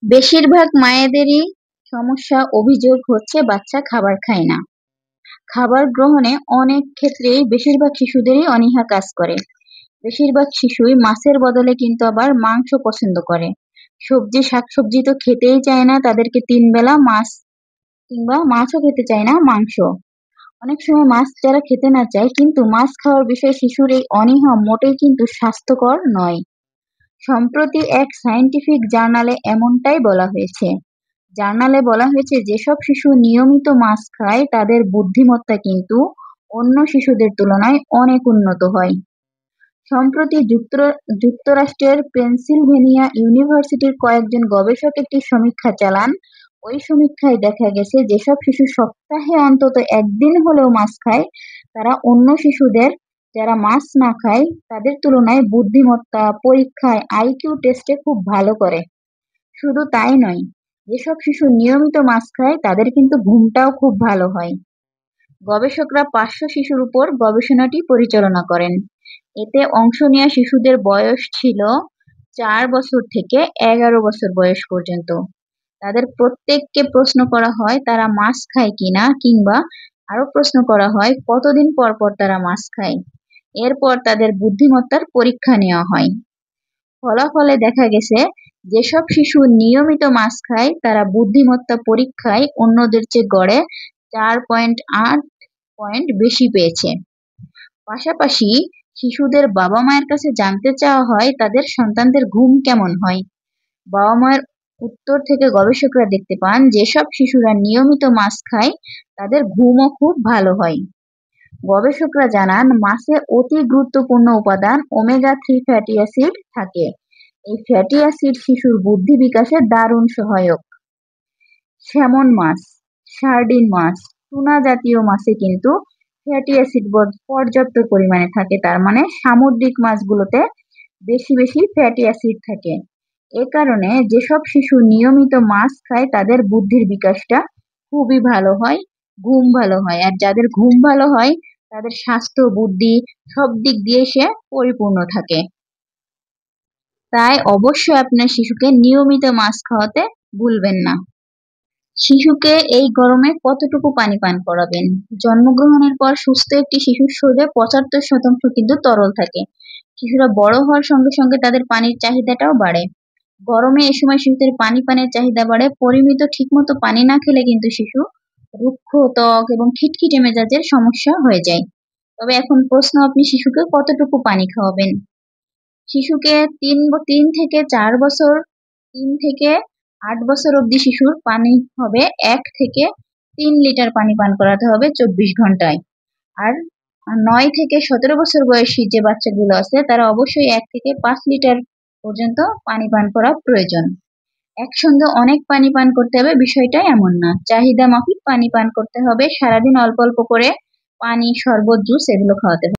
বেশিরভাগ মায়েদেরই সমস্যা অভিযোগ হচ্ছে বাচ্চা খাবার খায় না। খাবার গ্রহণে অনেক ক্ষেত্রেই বেশিরভাগ শিশুদেরই অনীহা কাজ করে। বেশিরভাগ শিশুই মাছের বদলে কিন্তু আবার মাংস পছন্দ করে। সবজি শাকসবজি তো খেতেই চায় না, তাদেরকে ৩ বেলা মাছ কিংবা মাছও খেতে চায় না, মাংস। অনেক সময় মাছ যারা খেতে না চায় কিন্তু মাছ খাওয়ার বিষয়ে শিশুর এই অনীহা মোটেই কিন্তু স্বাস্থ্যকর নয়। সম্প্রতি এক সায়েন্টিফিক জার্নালে এমনটাই বলা হয়েছে। জার্নালে বলা হয়েছে যেসব শিশু নিয়মিত মাছ খায় তাদের বুদ্ধিমত্তা কিন্তু অন্য শিশুদের তুলনায় অনেক উন্নত হয়। সম্প্রতি যুক্তরাষ্ট্রের পেনসিলভেনিয়া ইউনিভার্সিটির কয়েকজন গবেষক একটি সমীক্ষা চালান। ওই সমীক্ষায় দেখা গেছে যেসব শিশু সপ্তাহে অন্তত একদিন হলেও মাছ খায় তারা অন্য শিশুদের যারা মাছ না খায় তাদের তুলনায় বুদ্ধিমত্তা পরীক্ষায় আইকিউ টেস্টে খুব ভালো করে। শুধু তাই নয়, যেসব শিশু নিয়মিত মাছ খায় তাদের কিন্তু ঘুমটাও খুব ভালো হয়। গবেষকরা ৫০০ শিশুর উপর গবেষণাটি পরিচালনা করেন। এতে অংশ নেওয়া শিশুদের বয়স ছিল ৪ বছর থেকে ১১ বছর বয়স পর্যন্ত। তাদের প্রত্যেককে প্রশ্ন করা হয় তারা মাছ খায় কিনা, কিংবা আরো প্রশ্ন করা হয় কতদিন পর পর তারা মাছ খায়। এরপর তাদের বুদ্ধিমত্তার পরীক্ষা নেওয়া হয়। ফলাফলে দেখা গেছে যেসব শিশু নিয়মিত মাছ খায় তারা বুদ্ধিমত্তা পরীক্ষায় অন্যদের চেয়ে গড়ে ৪.৮ পয়েন্ট বেশি পেয়েছে। পাশাপাশি শিশুদের বাবা মায়ের কাছে জানতে চাওয়া হয় তাদের সন্তানদের ঘুম কেমন হয়। বাবা মায়ের উত্তর থেকে গবেষকরা দেখতে পান যেসব শিশুরা নিয়মিত মাছ খায় তাদের ঘুমও খুব ভালো হয়। গবেষকরা জানান মাছে অতি গুরুত্বপূর্ণ উপাদান ওমেগা-3 ফ্যাটি অ্যাসিড থাকে। এই ফ্যাটি অ্যাসিড শিশুর বুদ্ধি বিকাশে দারুণ সহায়ক। স্যামন মাছ, সার্ডিন মাছ, টুনা জাতীয় মাছে কিন্তু ফ্যাটি অ্যাসিড পর্যাপ্ত পরিমাণে থাকে। তার মানে সামুদ্রিক মাছগুলোতে বেশি বেশি ফ্যাটি অ্যাসিড থাকে। এ কারণে যেসব শিশু নিয়মিত মাছ খায় তাদের বুদ্ধির বিকাশটা খুবই ভালো হয়, ঘুম ভালো হয়। আর যাদের ঘুম ভালো হয় তাদের স্বাস্থ্য বুদ্ধি সব দিক দিয়ে সে পরিপূর্ণ থাকে। তাই অবশ্যই আপনার শিশুকে নিয়মিত মাছ খাওয়াতে ভুলবেন না। শিশুকে এই গরমে কতটুকু পানি পান করাবেন? জন্মগ্রহণের পর সুস্থ একটি শিশুর শরীরে ৭৫% কিন্তু তরল থাকে। শিশুরা বড় হওয়ার সঙ্গে সঙ্গে তাদের পানির চাহিদাটাও বাড়ে। গরমে এ সময় শিশুদের পানির চাহিদা বাড়ে। পরিমিত ঠিকমতো পানি না খেলে কিন্তু শিশু রুক্ষ ত্বক এবং খিটখিটে মেজাজের সমস্যা হয়ে যায়। তবে এখন প্রশ্ন, আপনি শিশুকে কতটুকু পানি খাওয়াবেন? শিশুকে ৩ থেকে ৪ বছর, ৩ থেকে ৮ বছর অবধি শিশুর পানি হবে ১ থেকে ৩ লিটার পানি পান করাতে হবে ২৪ ঘন্টায়। আর ৯ থেকে ১৭ বছর বয়সী যে বাচ্চাগুলো আছে তারা অবশ্যই ১ থেকে ৫ লিটার পর্যন্ত পানি পান করা প্রয়োজন। একসঙ্গে অনেক পানি পান করতে হবে বিষয়টা এমন না, চাহিদা মাফিক পানি পান করতে হবে। সারাদিন অল্প অল্প করে পানি, শরবত, জুস এগুলো খাওয়াতে হবে।